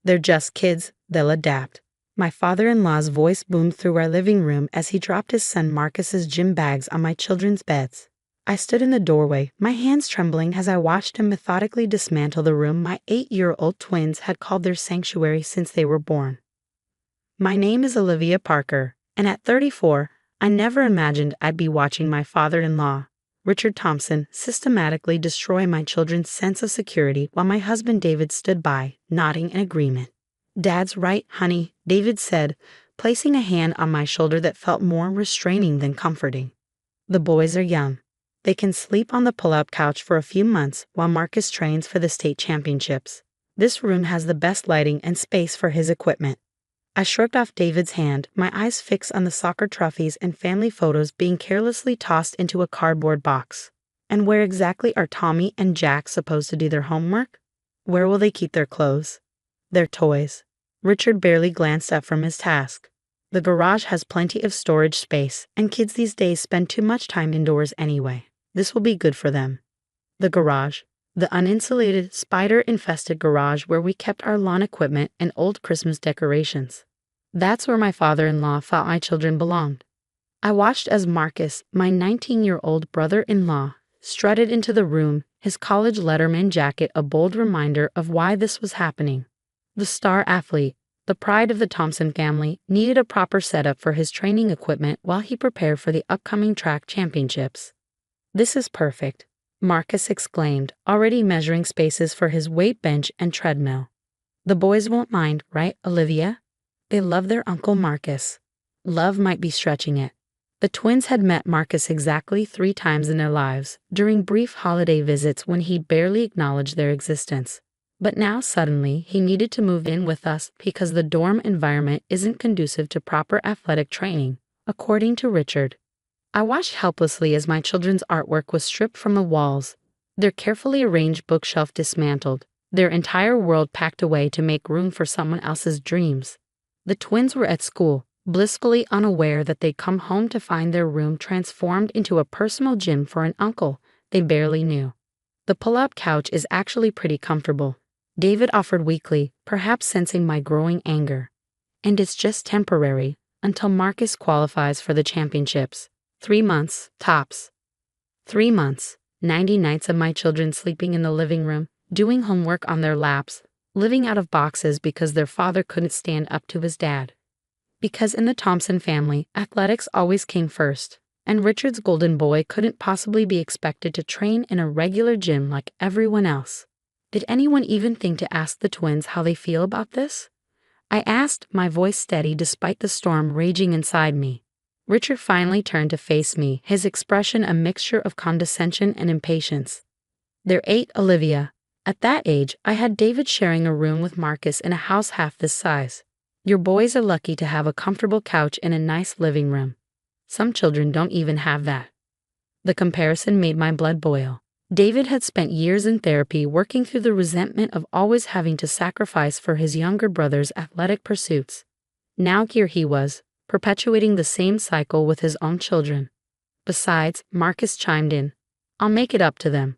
They're just kids, they'll adapt. My father-in-law's voice boomed through our living room as he dropped his son Marcus's gym bags on my children's beds. I stood in the doorway, my hands trembling as I watched him methodically dismantle the room my 8-year-old twins had called their sanctuary since they were born. My name is Olivia Parker, and at 34, I never imagined I'd be watching my father-in-law, Richard Thompson, systematically destroy my children's sense of security while my husband David stood by, nodding in agreement. "Dad's right, honey," David said, placing a hand on my shoulder that felt more restraining than comforting. "The boys are young. They can sleep on the pull-out couch for a few months while Marcus trains for the state championships. This room has the best lighting and space for his equipment." I shrugged off David's hand, my eyes fixed on the soccer trophies and family photos being carelessly tossed into a cardboard box. And where exactly are Tommy and Jack supposed to do their homework? Where will they keep their clothes? Their toys? Richard barely glanced up from his task. The garage has plenty of storage space, and kids these days spend too much time indoors anyway. This will be good for them. The garage. The uninsulated, spider-infested garage where we kept our lawn equipment and old Christmas decorations. That's where my father-in-law thought my children belonged. I watched as Marcus, my 19-year-old brother-in-law, strutted into the room, his college letterman jacket a bold reminder of why this was happening. The star athlete, the pride of the Thompson family, needed a proper setup for his training equipment while he prepared for the upcoming track championships. "This is perfect," Marcus exclaimed, already measuring spaces for his weight bench and treadmill. "The boys won't mind, right, Olivia? They love their Uncle Marcus." Love might be stretching it. The twins had met Marcus exactly 3 times in their lives, during brief holiday visits when he barely acknowledged their existence. But now suddenly he needed to move in with us because the dorm environment isn't conducive to proper athletic training, according to Richard. I watched helplessly as my children's artwork was stripped from the walls, their carefully arranged bookshelf dismantled, their entire world packed away to make room for someone else's dreams. The twins were at school, blissfully unaware that they'd come home to find their room transformed into a personal gym for an uncle they barely knew. "The pull-out couch is actually pretty comfortable," David offered weakly, perhaps sensing my growing anger. "And it's just temporary, until Marcus qualifies for the championships. 3 months, tops." 3 months, 90 nights of my children sleeping in the living room, doing homework on their laps, living out of boxes because their father couldn't stand up to his dad. Because in the Thompson family, athletics always came first, and Richard's golden boy couldn't possibly be expected to train in a regular gym like everyone else. Did anyone even think to ask the twins how they feel about this? I asked, my voice steady despite the storm raging inside me. Richard finally turned to face me, his expression a mixture of condescension and impatience. "They're 8, Olivia. At that age, I had David sharing a room with Marcus in a house half this size. Your boys are lucky to have a comfortable couch and a nice living room. Some children don't even have that." The comparison made my blood boil. David had spent years in therapy working through the resentment of always having to sacrifice for his younger brother's athletic pursuits. Now here he was, perpetuating the same cycle with his own children. Besides, Marcus chimed in, "I'll make it up to them.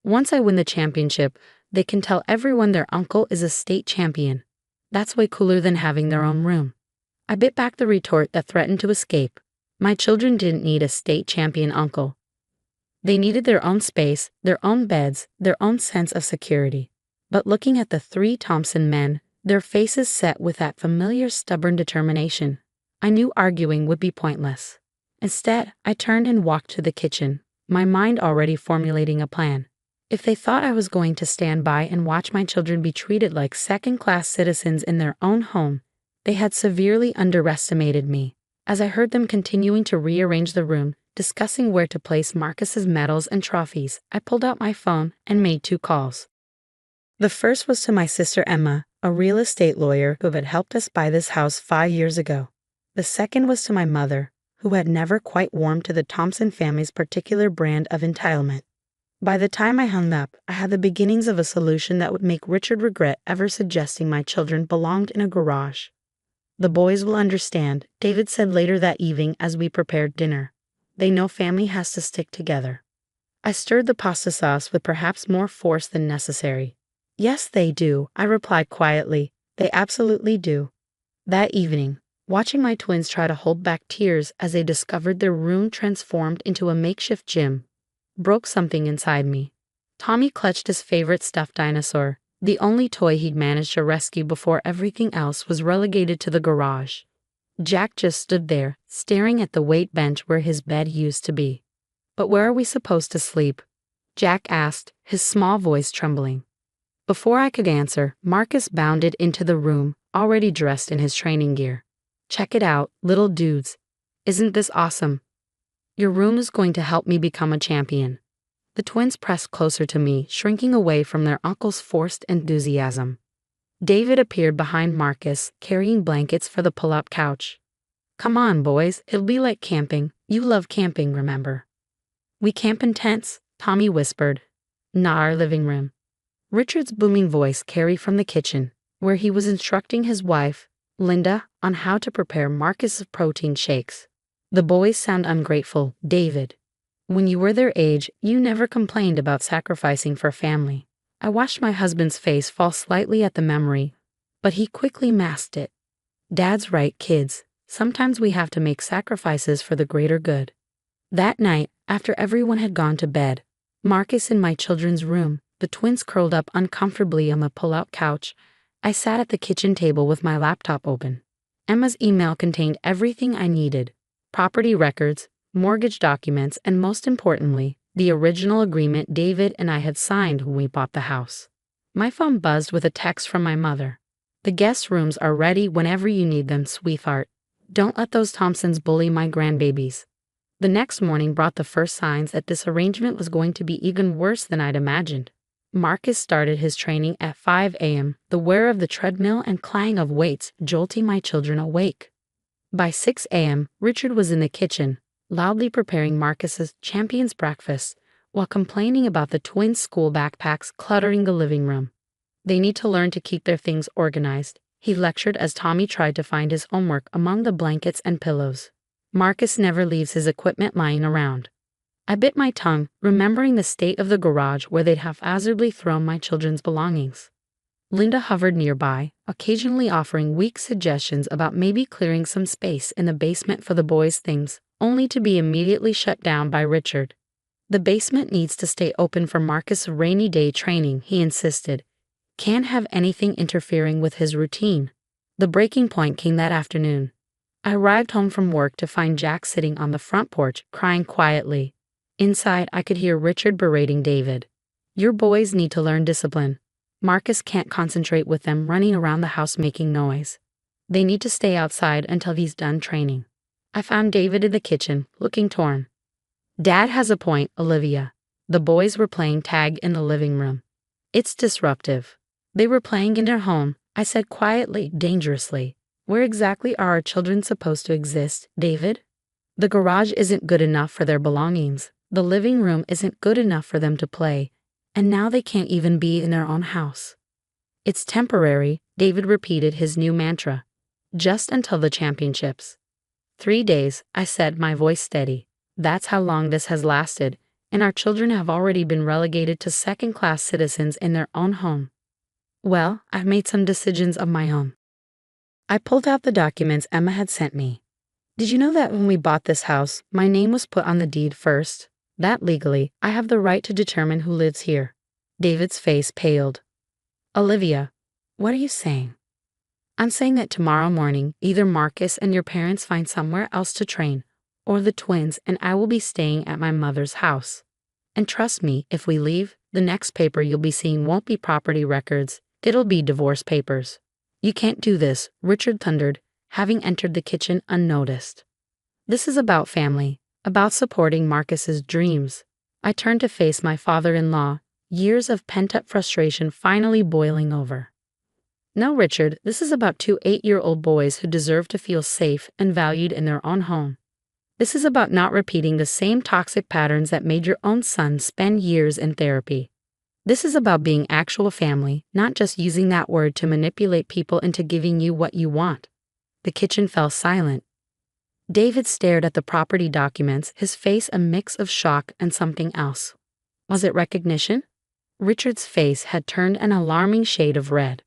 Once I win the championship, they can tell everyone their uncle is a state champion. That's way cooler than having their own room." I bit back the retort that threatened to escape. My children didn't need a state champion uncle. They needed their own space, their own beds, their own sense of security. But looking at the 3 Thompson men, their faces set with that familiar stubborn determination, I knew arguing would be pointless. Instead, I turned and walked to the kitchen, my mind already formulating a plan. If they thought I was going to stand by and watch my children be treated like second-class citizens in their own home, they had severely underestimated me. As I heard them continuing to rearrange the room, discussing where to place Marcus's medals and trophies, I pulled out my phone and made 2 calls. The first was to my sister Emma, a real estate lawyer who had helped us buy this house 5 years ago. The second was to my mother, who had never quite warmed to the Thompson family's particular brand of entitlement. By the time I hung up, I had the beginnings of a solution that would make Richard regret ever suggesting my children belonged in a garage. "The boys will understand," David said later that evening as we prepared dinner. "They know family has to stick together." I stirred the pasta sauce with perhaps more force than necessary. "Yes, they do," I replied quietly. They absolutely do. That evening, watching my twins try to hold back tears as they discovered their room transformed into a makeshift gym, broke something inside me. Tommy clutched his favorite stuffed dinosaur, the only toy he'd managed to rescue before everything else was relegated to the garage. Jack just stood there, staring at the weight bench where his bed used to be. "But where are we supposed to sleep?" Jack asked, his small voice trembling. Before I could answer, Marcus bounded into the room, already dressed in his training gear. "Check it out, little dudes. Isn't this awesome? Your room is going to help me become a champion." The twins pressed closer to me, shrinking away from their uncle's forced enthusiasm. David appeared behind Marcus, carrying blankets for the pull-out couch. "Come on, boys, it'll be like camping. You love camping, remember?" "We camp in tents," Tommy whispered. "Not our living room." Richard's booming voice carried from the kitchen, where he was instructing his wife, Linda, on how to prepare Marcus's protein shakes. "The boys sound ungrateful, David. When you were their age, you never complained about sacrificing for family." I watched my husband's face fall slightly at the memory, but he quickly masked it. "Dad's right, kids. Sometimes we have to make sacrifices for the greater good." That night, after everyone had gone to bed, Marcus in my children's room, the twins curled up uncomfortably on the pull-out couch, I sat at the kitchen table with my laptop open. Emma's email contained everything I needed: property records, mortgage documents, and most importantly, the original agreement David and I had signed when we bought the house. My phone buzzed with a text from my mother. "The guest rooms are ready whenever you need them, sweetheart. Don't let those Thompsons bully my grandbabies." The next morning brought the first signs that this arrangement was going to be even worse than I'd imagined. Marcus started his training at 5 a.m., the whir of the treadmill and clang of weights jolting my children awake. By 6 a.m., Richard was in the kitchen, loudly preparing Marcus's champion's breakfast, while complaining about the twins' school backpacks cluttering the living room. "They need to learn to keep their things organized," he lectured as Tommy tried to find his homework among the blankets and pillows. "Marcus never leaves his equipment lying around." I bit my tongue, remembering the state of the garage where they'd haphazardly thrown my children's belongings. Linda hovered nearby, occasionally offering weak suggestions about maybe clearing some space in the basement for the boys' things, only to be immediately shut down by Richard. "The basement needs to stay open for Marcus' rainy day training," he insisted. "Can't have anything interfering with his routine." The breaking point came that afternoon. I arrived home from work to find Jack sitting on the front porch, crying quietly. Inside, I could hear Richard berating David. "Your boys need to learn discipline. Marcus can't concentrate with them running around the house making noise. They need to stay outside until he's done training." I found David in the kitchen, looking torn. "Dad has a point, Olivia." The boys were playing tag in the living room. "It's disruptive." They were playing in their home, I said quietly, dangerously. "Where exactly are our children supposed to exist, David? The garage isn't good enough for their belongings. The living room isn't good enough for them to play, and now they can't even be in their own house." "It's temporary," David repeated his new mantra. "Just until the championships." 3 days, I said, my voice steady. "That's how long this has lasted, and our children have already been relegated to second-class citizens in their own home." "Well, I've made some decisions of my own." I pulled out the documents Emma had sent me. "Did you know that when we bought this house, my name was put on the deed first? That legally, I have the right to determine who lives here." David's face paled. "Olivia, what are you saying?" "I'm saying that tomorrow morning, either Marcus and your parents find somewhere else to train, or the twins and I will be staying at my mother's house. And trust me, if we leave, the next paper you'll be seeing won't be property records, it'll be divorce papers." "You can't do this," Richard thundered, having entered the kitchen unnoticed. "This is about family, about supporting Marcus's dreams." I turned to face my father-in-law, years of pent-up frustration finally boiling over. "No, Richard, this is about 2 8-year-old boys who deserve to feel safe and valued in their own home. This is about not repeating the same toxic patterns that made your own son spend years in therapy. This is about being actual family, not just using that word to manipulate people into giving you what you want." The kitchen fell silent. David stared at the property documents, his face a mix of shock and something else. Was it recognition? Richard's face had turned an alarming shade of red.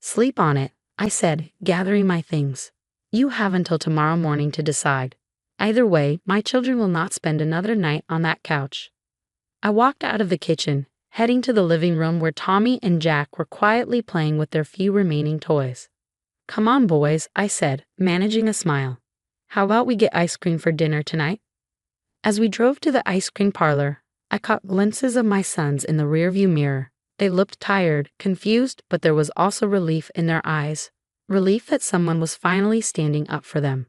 "Sleep on it," I said, gathering my things. You have until tomorrow morning to decide. Either way, my children will not spend another night on that couch. I walked out of the kitchen, heading to the living room where Tommy and Jack were quietly playing with their few remaining toys. Come on, boys, I said, managing a smile. How about we get ice cream for dinner tonight? As we drove to the ice cream parlor, I caught glimpses of my sons in the rearview mirror. They looked tired, confused, but there was also relief in their eyes. Relief that someone was finally standing up for them.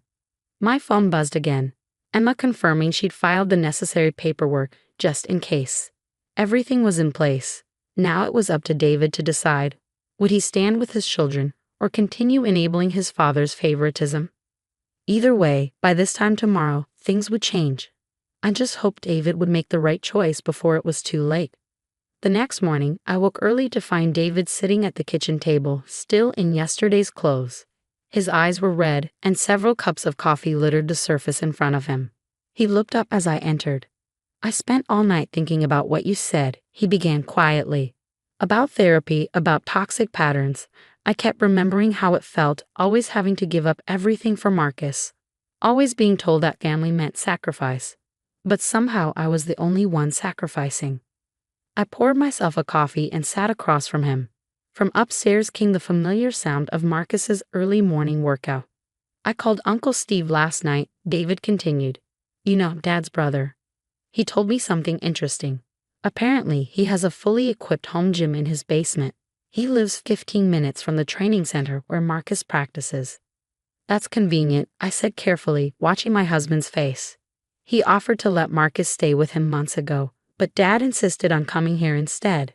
My phone buzzed again, Emma confirming she'd filed the necessary paperwork just in case. Everything was in place. Now it was up to David to decide. Would he stand with his children or continue enabling his father's favoritism? Either way, by this time tomorrow, things would change. I just hoped David would make the right choice before it was too late. The next morning, I woke early to find David sitting at the kitchen table, still in yesterday's clothes. His eyes were red, and several cups of coffee littered the surface in front of him. He looked up as I entered. I spent all night thinking about what you said, he began quietly. About therapy, about toxic patterns. I kept remembering how it felt, always having to give up everything for Marcus. Always being told that family meant sacrifice. But somehow I was the only one sacrificing. I poured myself a coffee and sat across from him. From upstairs came the familiar sound of Marcus's early morning workout. I called Uncle Steve last night, David continued. You know, Dad's brother. He told me something interesting. Apparently, he has a fully equipped home gym in his basement. He lives 15 minutes from the training center where Marcus practices. That's convenient, I said carefully, watching my husband's face. He offered to let Marcus stay with him months ago, but Dad insisted on coming here instead.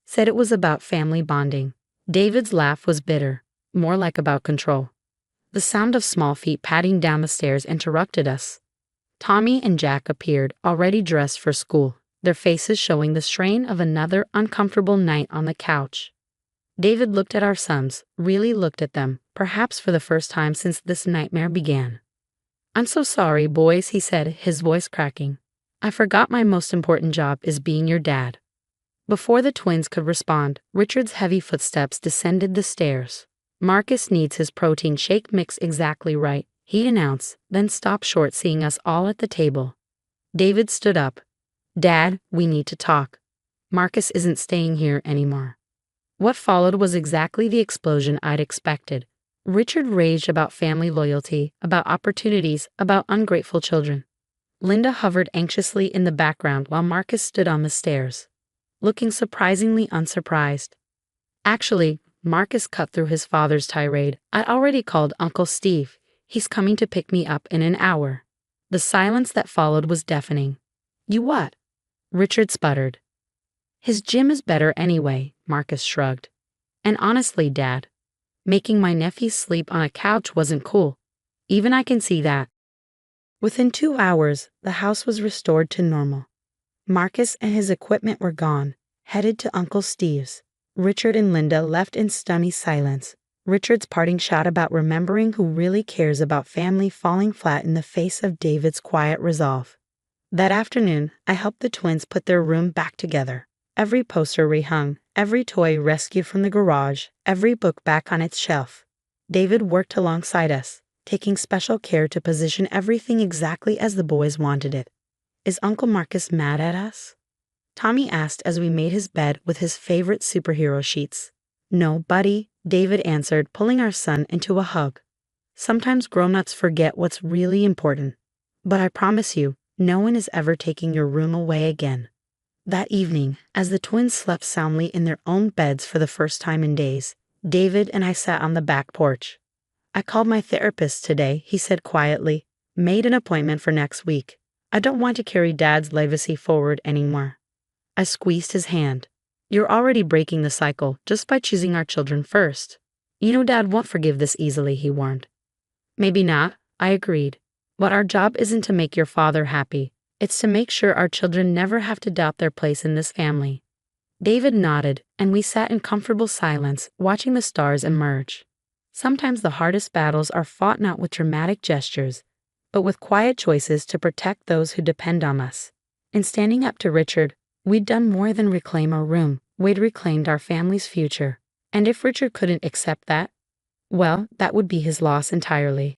Said it was about family bonding. David's laugh was bitter, more like about control. The sound of small feet padding down the stairs interrupted us. Tommy and Jack appeared, already dressed for school, their faces showing the strain of another uncomfortable night on the couch. David looked at our sons, really looked at them, perhaps for the first time since this nightmare began. I'm so sorry, boys, he said, his voice cracking. I forgot my most important job is being your dad. Before the twins could respond, Richard's heavy footsteps descended the stairs. Marcus needs his protein shake mix exactly right, he announced, then stopped short seeing us all at the table. David stood up. Dad, we need to talk. Marcus isn't staying here anymore. What followed was exactly the explosion I'd expected. Richard raged about family loyalty, about opportunities, about ungrateful children. Linda hovered anxiously in the background while Marcus stood on the stairs, looking surprisingly unsurprised. Actually, Marcus cut through his father's tirade. I'd already called Uncle Steve. He's coming to pick me up in an hour. The silence that followed was deafening. You what? Richard sputtered. His gym is better anyway, Marcus shrugged. And honestly, Dad, making my nephews sleep on a couch wasn't cool. Even I can see that. Within 2 hours, the house was restored to normal. Marcus and his equipment were gone, headed to Uncle Steve's. Richard and Linda left in stunning silence. Richard's parting shot about remembering who really cares about family falling flat in the face of David's quiet resolve. That afternoon, I helped the twins put their room back together. Every poster rehung, every toy rescued from the garage, every book back on its shelf. David worked alongside us, taking special care to position everything exactly as the boys wanted it. Is Uncle Marcus mad at us? Tommy asked as we made his bed with his favorite superhero sheets. No, buddy, David answered, pulling our son into a hug. Sometimes grown-ups forget what's really important. But I promise you, no one is ever taking your room away again. That evening, as the twins slept soundly in their own beds for the first time in days, David and I sat on the back porch. I called my therapist today, he said quietly. Made an appointment for next week. I don't want to carry Dad's legacy forward anymore. I squeezed his hand. You're already breaking the cycle just by choosing our children first. You know Dad won't forgive this easily, he warned. Maybe not, I agreed. But our job isn't to make your father happy. It's to make sure our children never have to doubt their place in this family. David nodded, and we sat in comfortable silence, watching the stars emerge. Sometimes the hardest battles are fought not with dramatic gestures, but with quiet choices to protect those who depend on us. In standing up to Richard, we'd done more than reclaim our room, we'd reclaimed our family's future. And if Richard couldn't accept that, Well, that would be his loss entirely.